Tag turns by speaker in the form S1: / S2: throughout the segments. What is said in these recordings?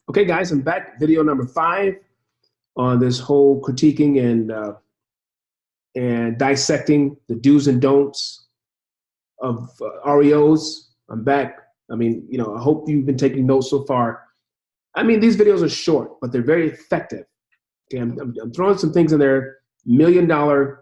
S1: Okay, guys, I'm back. Video number 5 on this whole critiquing and dissecting the do's and don'ts of REOs. I'm back. I mean, I hope you've been taking notes so far. I mean, these videos are short, but they're very effective. Okay, I'm throwing some things in there, $1 million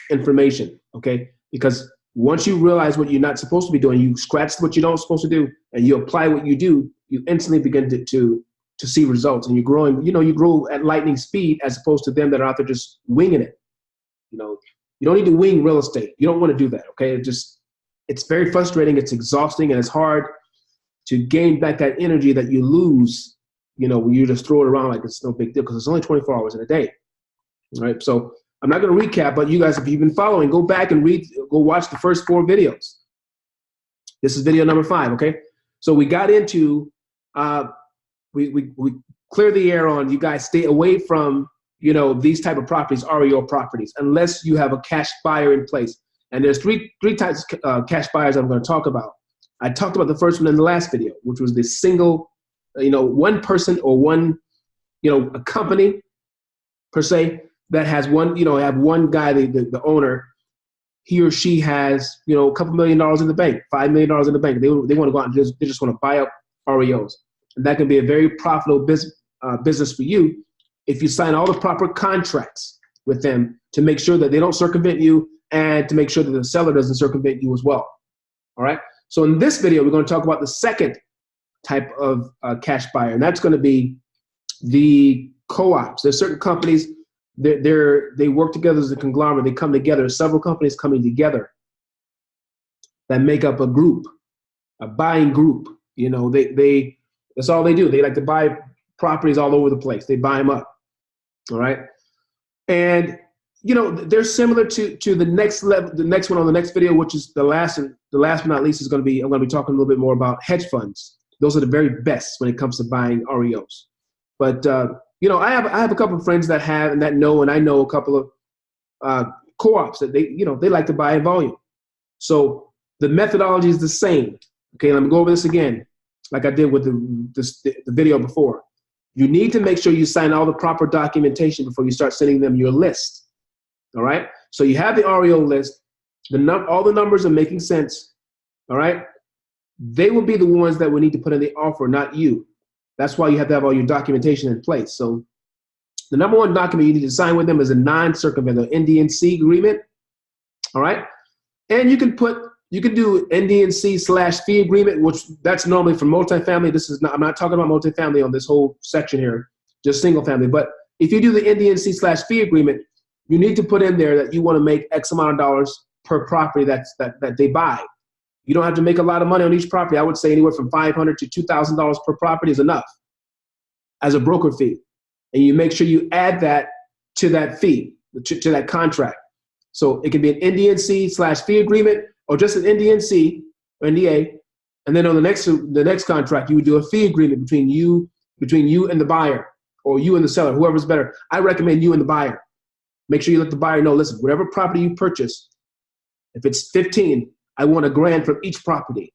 S1: information. Okay, because once you realize what you're not supposed to be doing, you scratch what you don't supposed to do, and you apply what you do, you instantly begin to see results, and you're growing. You grow at lightning speed as opposed to them that are out there just winging it. You don't need to wing real estate. You don't want to do that. Okay, it's very frustrating. It's exhausting, and it's hard to gain back that energy that you lose. When you just throw it around like it's no big deal because it's only 24 hours in a day. All right, so I'm not going to recap, but you guys, if you've been following, go back and go watch the first 4 videos. This is video number 5. Okay, so we got into we clear the air on you guys. Stay away from these type of properties, REO properties, unless you have a cash buyer in place. And there's three types of cash buyers I'm going to talk about. I talked about the first one in the last video, which was the single, one person or one, a company per se that has one, have one guy, the owner, he or she has, a couple $1 million in the bank, $5 million in the bank. They want to go out and they just want to buy up REOs. And that can be a very profitable business for you if you sign all the proper contracts with them to make sure that they don't circumvent you and to make sure that the seller doesn't circumvent you as well. All right. So in this video, we're going to talk about the second type of cash buyer, and that's going to be the co-ops. There's certain companies, they work together as a conglomerate. They come together, several companies coming together that make up a group, a buying group. That's all they do. They like to buy properties all over the place. They buy them up. All right. And, they're similar to the next level, the next one on the next video, which is the last but not least, I'm going to be talking a little bit more about hedge funds. Those are the very best when it comes to buying REOs. But, I have a couple of friends that have and that know, and I know a couple of co-ops that they like to buy in volume. So the methodology is the same. Okay, let me go over this again, like I did with the video before. You need to make sure you sign all the proper documentation before you start sending them your list. All right, so you have the REO list. All the numbers are making sense. All right, they will be the ones that will need to put in the offer, not you. That's why you have to have all your documentation in place. So the number one document you need to sign with them is a non-circumvention, NDNC agreement. All right, and you can do NDNC/fee agreement, which that's normally for multifamily. I'm not talking about multifamily on this whole section here, just single family. But if you do the NDNC/fee agreement, you need to put in there that you want to make X amount of dollars per property that they buy. You don't have to make a lot of money on each property. I would say anywhere from $500 to $2,000 per property is enough as a broker fee. And you make sure you add that to that fee, to that contract. So it can be an NDNC/fee agreement or just an NDNC or NDA. And then on the next contract, you would do a fee agreement between you and the buyer, or you and the seller, whoever's better. I recommend you and the buyer. Make sure you let the buyer know, listen, whatever property you purchase, if it's 15, I want $1,000 from each property,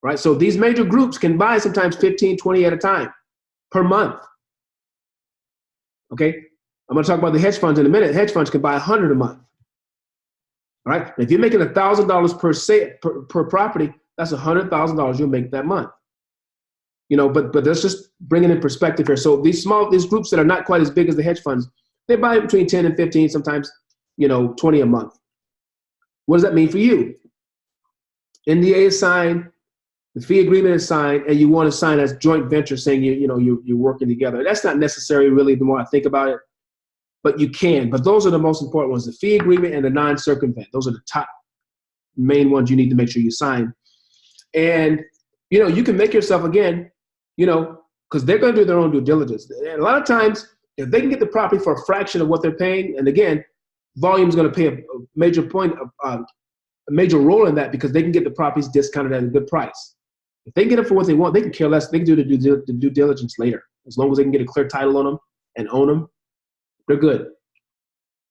S1: right? So these major groups can buy sometimes 15, 20 at a time per month. Okay, I'm going to talk about the hedge funds in a minute. Hedge funds can buy 100 a month. All right, and if you're making $1,000 per property, that's $100,000 you'll make that month. But let's just bring it in perspective here. So these groups that are not quite as big as the hedge funds, they buy between 10 and 15, sometimes 20 a month. What does that mean for you? NDA is signed, the fee agreement is signed, and you want to sign as joint venture saying you're working together. That's not necessary really the more I think about it, but you can. But those are the most important ones, the fee agreement and the non-circumvent. Those are the top main ones you need to make sure you sign. And, you can make yourself, again, because they're going to do their own due diligence. And a lot of times, if they can get the property for a fraction of what they're paying, and again, volume is going to play a major role in that because they can get the properties discounted at a good price. If they get it for what they want, they can care less. They can do the due diligence later. As long as they can get a clear title on them and own them, they're good.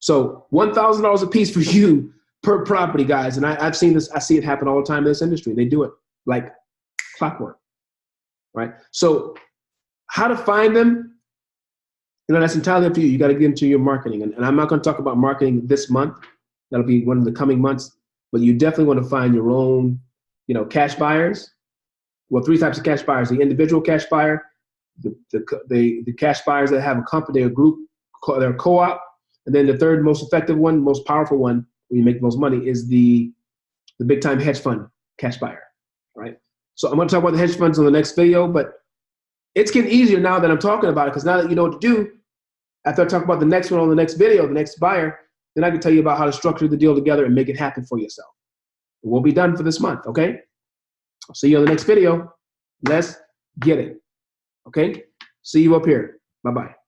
S1: So $1,000 a piece for you per property, guys. And I've seen this. I see it happen all the time in this industry. They do it like clockwork. right? So how to find them, that's entirely up to you. You got to get into your marketing. And I'm not going to talk about marketing this month. That'll be one of the coming months. But you definitely want to find your own, cash buyers. Well, 3 types of cash buyers: the individual cash buyer, the cash buyers that have a company, a group, they're a co-op, and then the third most effective one, most powerful one, when you make the most money, is the big time hedge fund cash buyer, right? So I'm going to talk about the hedge funds on the next video, but it's getting easier now that I'm talking about it, because now that you know what to do, after I talk about the next one on the next video, the next buyer, then I can tell you about how to structure the deal together and make it happen for yourself. We'll be done for this month, okay? I'll see you on the next video. Let's get it, okay? See you up here. Bye-bye.